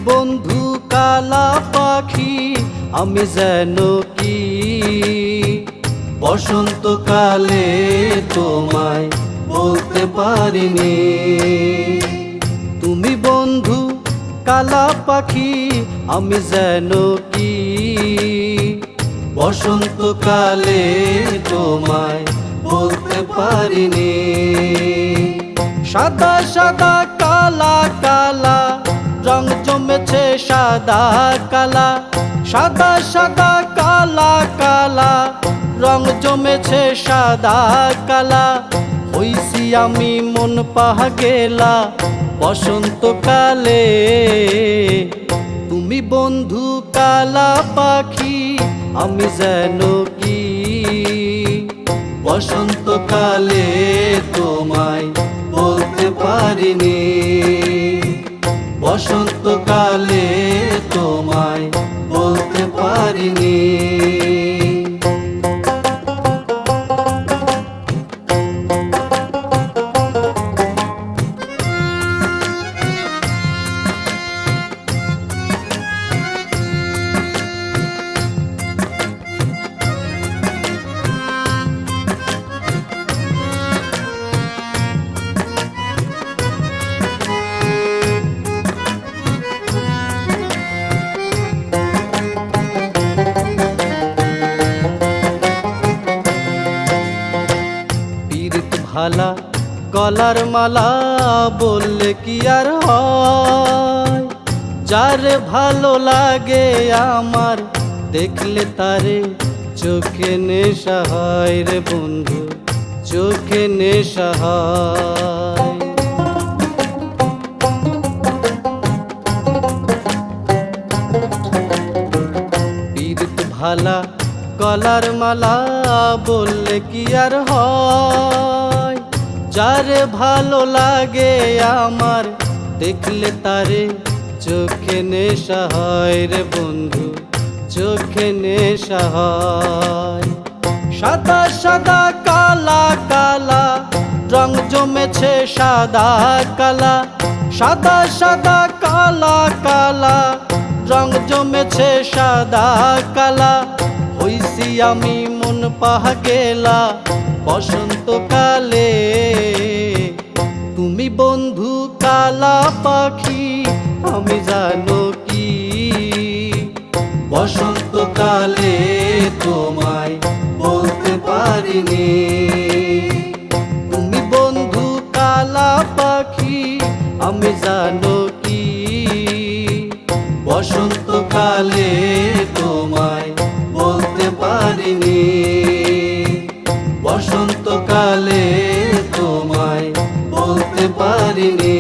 বন্ধু কালা পাখি আমি যেন কি বসন্তকালে তোমায় বলতে পারিনি। তুমি বন্ধু কালা পাখি আমি যেন কি বসন্তকালে তোমায় বলতে পারিনি। সাদা সাদা কালা কালা রং জমেছে সাদা কালা, সাদা সাদা কালা কালা রং জমেছে সাদা কালা। হইছি আমি মন পাহা গেলা বসন্তকালে। তুমি বন্ধু কালা পাখি আমি যেন কি বসন্তকালে তোমায় বলতে পারিনি। বসন্তকালে তোমায় বলতে পারিনি। ভালা গলার মালা বললে কি আর হয়, যারে ভালো লাগে আমার দেখলে তারে চোখে নেশা হয় রে বন্ধু, চোখে নেশা হয়। পীরিত ভালা গলার মালা বললে কি আর হয়, যারে ভালো লাগে আমার দেখলে তারে চোখে নেশা হয় রে বন্ধু, চোখে নেশা হয়। সাদা সাদা কালা কালা রং জমেছে সাদা কালা, সাদা সাদা কালা কালা রং জমেছে সাদা কালা। হইছি আমি মন পাহা গেলা বসন্তকালে। তুমি বন্ধু কালা পাখি আমি জানো কি বসন্তকালে তোমায় বলতে পারিনি। তুমি বন্ধু কালা পাখি আমি জানো কি বসন্তকালে তোমায় বলতে পারিনি। বসন্তকালে তোমায় বলতে পারিনি।